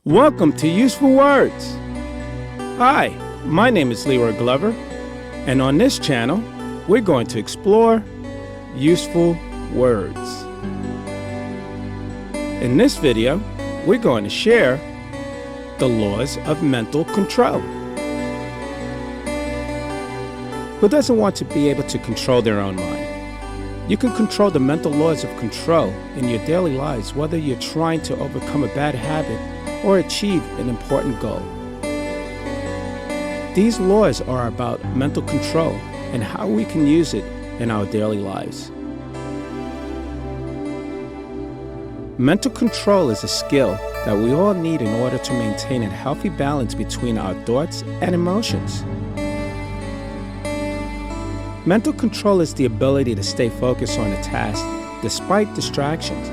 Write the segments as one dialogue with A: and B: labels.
A: Welcome to Useful Words. Hi, my name is Leroy Glover, and on this channel, we're going to explore useful words. In this video, we're going to share the laws of mental control. Who doesn't want to be able to control their own mind? You can control the mental laws of control in your daily lives, whether you're trying to overcome a bad habit or achieve an important goal. These laws are about mental control and how we can use it in our daily lives. Mental control is a skill that we all need in order to maintain a healthy balance between our thoughts and emotions. Mental control is the ability to stay focused on a task despite distractions.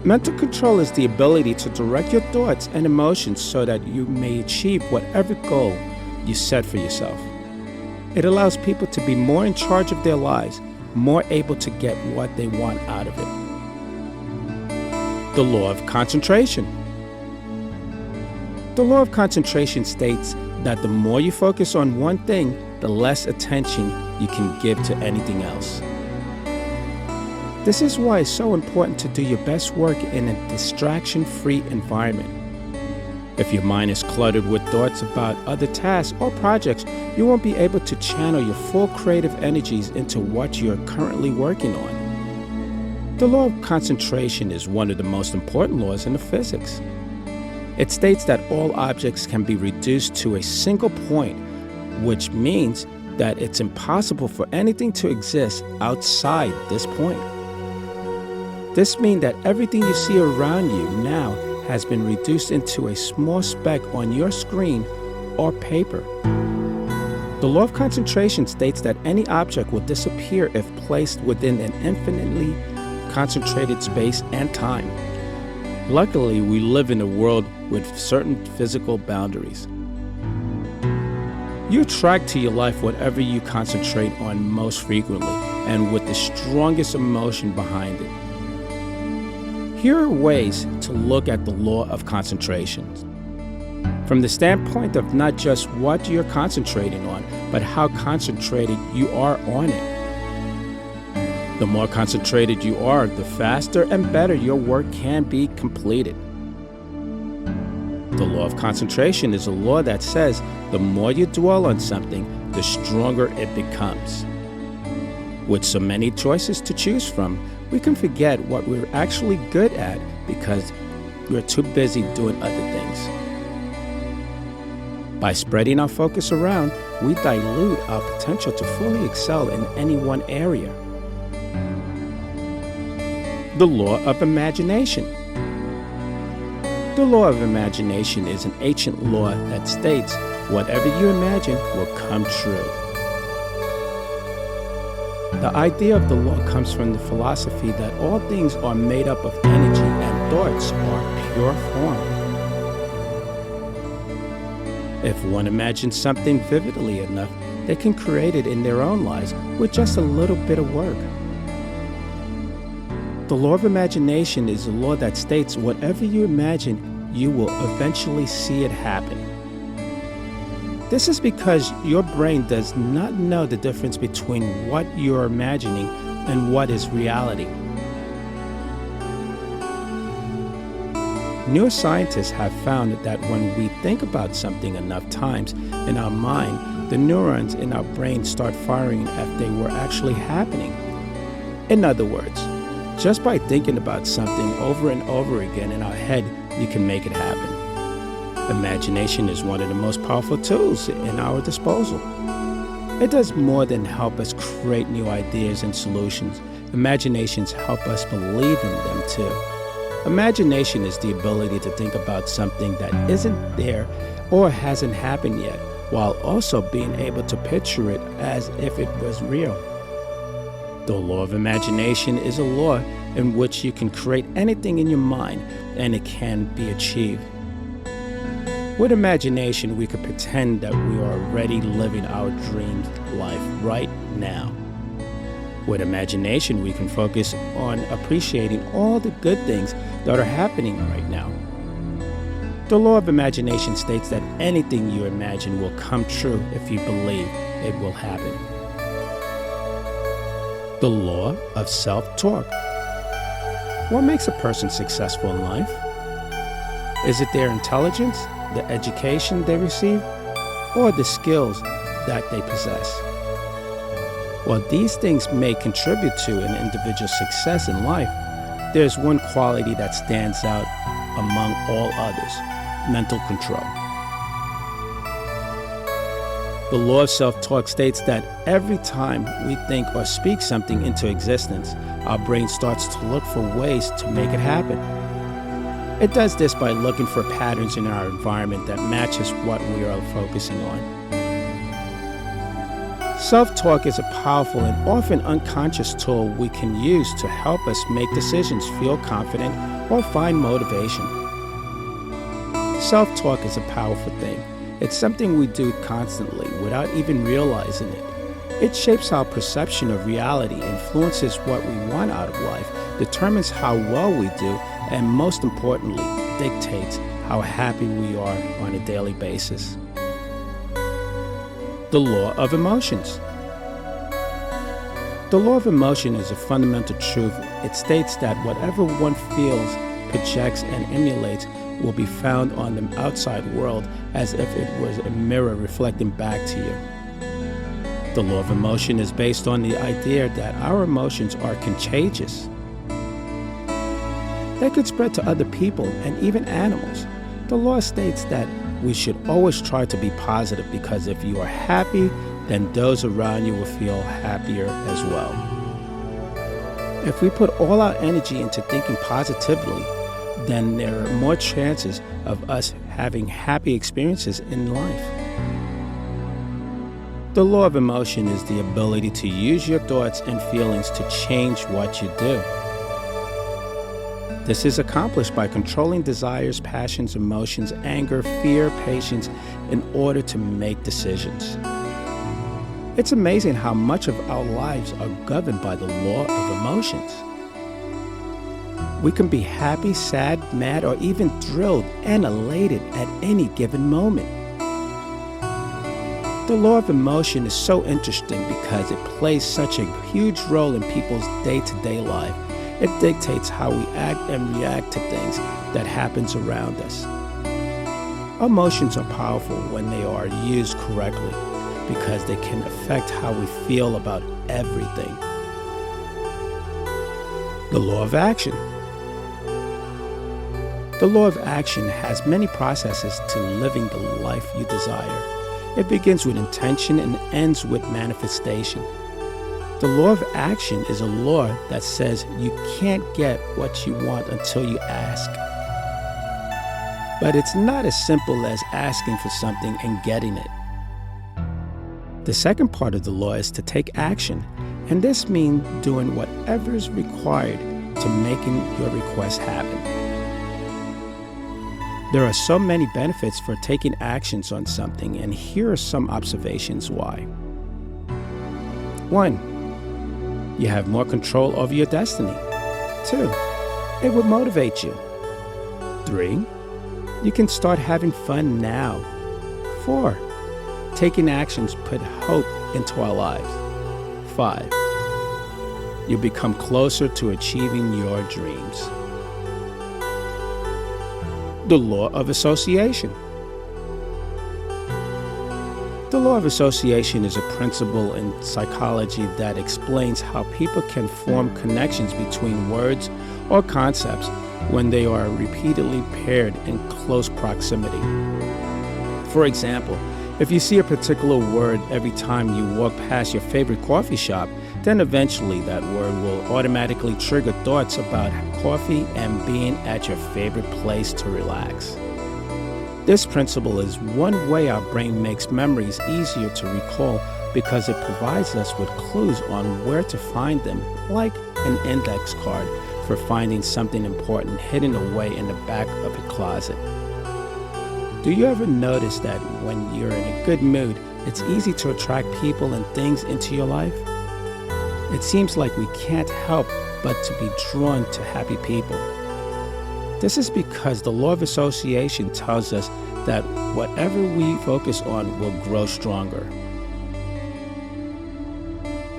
A: Mental control is the ability to direct your thoughts and emotions so that you may achieve whatever goal you set for yourself. It allows people to be more in charge of their lives, more able to get what they want out of it. The law of concentration. The law of concentration states that the more you focus on one thing, the less attention you can give to anything else. This is why it's so important to do your best work in a distraction-free environment. If your mind is cluttered with thoughts about other tasks or projects, you won't be able to channel your full creative energies into what you're currently working on. The law of concentration is one of the most important laws in physics. It states that all objects can be reduced to a single point, which means that it's impossible for anything to exist outside this point. This means that everything you see around you now has been reduced into a small speck on your screen or paper. The law of concentration states that any object will disappear if placed within an infinitely concentrated space and time. Luckily, we live in a world with certain physical boundaries. You attract to your life whatever you concentrate on most frequently and with the strongest emotion behind it. Here are ways to look at the law of concentration from the standpoint of not just what you're concentrating on, but how concentrated you are on it. The more concentrated you are, the faster and better your work can be completed. The law of concentration is a law that says the more you dwell on something, the stronger it becomes. With so many choices to choose from, we can forget what we're actually good at because we're too busy doing other things. By spreading our focus around, we dilute our potential to fully excel in any one area. The law of imagination. The law of imagination is an ancient law that states whatever you imagine will come true. The idea of the law comes from the philosophy that all things are made up of energy and thoughts are pure form. If one imagines something vividly enough, they can create it in their own lives with just a little bit of work. The law of imagination is a law that states whatever you imagine, you will eventually see it happen. This is because your brain does not know the difference between what you're imagining and what is reality. Neuroscientists have found that when we think about something enough times in our mind, the neurons in our brain start firing as they were actually happening. In other words, just by thinking about something over and over again in our head, you can make it happen. Imagination is one of the most powerful tools in our disposal. It does more than help us create new ideas and solutions. Imaginations help us believe in them too. Imagination is the ability to think about something that isn't there or hasn't happened yet, while also being able to picture it as if it was real. The law of imagination is a law in which you can create anything in your mind and it can be achieved. With imagination, we could pretend that we are already living our dream life right now. With imagination, we can focus on appreciating all the good things that are happening right now. The law of imagination states that anything you imagine will come true if you believe it will happen. The law of self-talk. What makes a person successful in life? Is it their intelligence, the education they receive, or the skills that they possess? While these things may contribute to an individual's success in life, there's one quality that stands out among all others: mental control. The law of self-talk states that every time we think or speak something into existence, our brain starts to look for ways to make it happen. It does this by looking for patterns in our environment that matches what we are focusing on. Self-talk is a powerful and often unconscious tool we can use to help us make decisions, feel confident, or find motivation. Self-talk is a powerful thing. It's something we do constantly without even realizing it. It shapes our perception of reality, influences what we want out of life, determines how well we do, and most importantly, dictates how happy we are on a daily basis. The law of emotions. The law of emotion is a fundamental truth. It states that whatever one feels, projects, and emulates will be found on the outside world as if it was a mirror reflecting back to you. The law of emotion is based on the idea that our emotions are contagious. They could spread to other people and even animals. The law states that we should always try to be positive, because if you are happy, then those around you will feel happier as well. If we put all our energy into thinking positively, then there are more chances of us having happy experiences in life. The law of emotion is the ability to use your thoughts and feelings to change what you do. This is accomplished by controlling desires, passions, emotions, anger, fear, patience, in order to make decisions. It's amazing how much of our lives are governed by the law of emotions. We can be happy, sad, mad, or even thrilled and elated at any given moment. The law of emotion is so interesting because it plays such a huge role in people's day-to-day life. It dictates how we act and react to things that happens around us. Emotions are powerful when they are used correctly because they can affect how we feel about everything. The law of action. The law of action has many processes to living the life you desire. It begins with intention and ends with manifestation. The law of action is a law that says you can't get what you want until you ask. But it's not as simple as asking for something and getting it. The second part of the law is to take action, and this means doing whatever is required to making your request happen. There are so many benefits for taking actions on something, and here are some observations why. 1. You have more control over your destiny. 2. It will motivate you. 3. You can start having fun now. 4. Taking actions put hope into our lives. 5. You become closer to achieving your dreams. The law of association. The law of association is a principle in psychology that explains how people can form connections between words or concepts when they are repeatedly paired in close proximity. For example, if you see a particular word every time you walk past your favorite coffee shop, then eventually that word will automatically trigger thoughts about coffee and being at your favorite place to relax. This principle is one way our brain makes memories easier to recall because it provides us with clues on where to find them, like an index card for finding something important hidden away in the back of a closet. Do you ever notice that when you're in a good mood, it's easy to attract people and things into your life? It seems like we can't help but to be drawn to happy people. This is because the law of association tells us that whatever we focus on will grow stronger.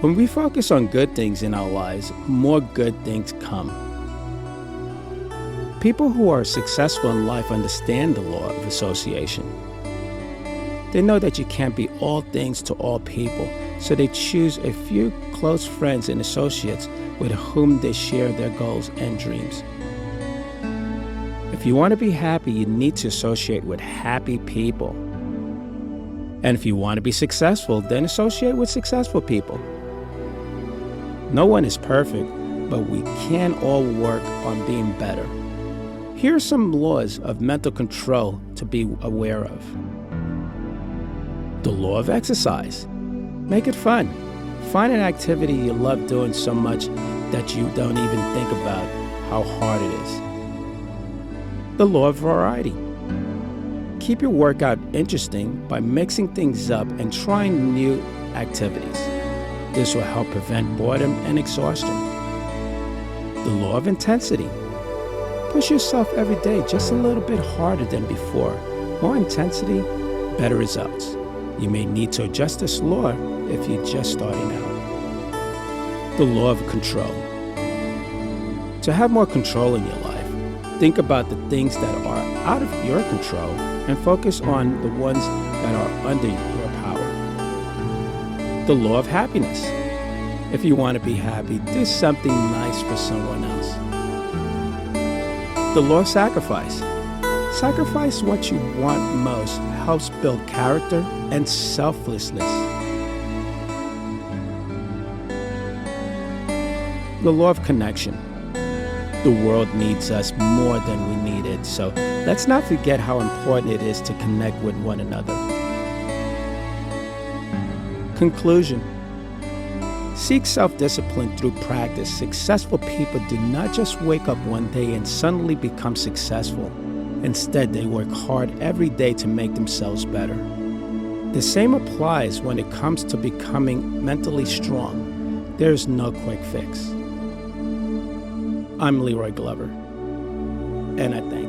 A: When we focus on good things in our lives, more good things come. People who are successful in life understand the law of association. They know that you can't be all things to all people, so they choose a few close friends and associates with whom they share their goals and dreams. If you want to be happy, you need to associate with happy people. And if you want to be successful, then associate with successful people. No one is perfect, but we can all work on being better. Here are some laws of mental control to be aware of. The law of exercise. Make it fun. Find an activity you love doing so much that you don't even think about how hard it is. The law of variety. Keep your workout interesting by mixing things up and trying new activities. This will help prevent boredom and exhaustion. The law of intensity. Push yourself every day just a little bit harder than before. More intensity, better results. You may need to adjust this law if you're just starting out. The law of control. To have more control in your life, think about the things that are out of your control and focus on the ones that are under your power. The law of happiness. If you want to be happy, do something nice for someone else. The law of sacrifice. Sacrifice what you want most helps build character and selflessness. The law of connection. The world needs us more than we need it, so let's not forget how important it is to connect with one another. Conclusion. Seek self-discipline through practice. Successful people do not just wake up one day and suddenly become successful. Instead, they work hard every day to make themselves better. The same applies when it comes to becoming mentally strong. There is no quick fix. I'm Leroy Glover, and I thank you.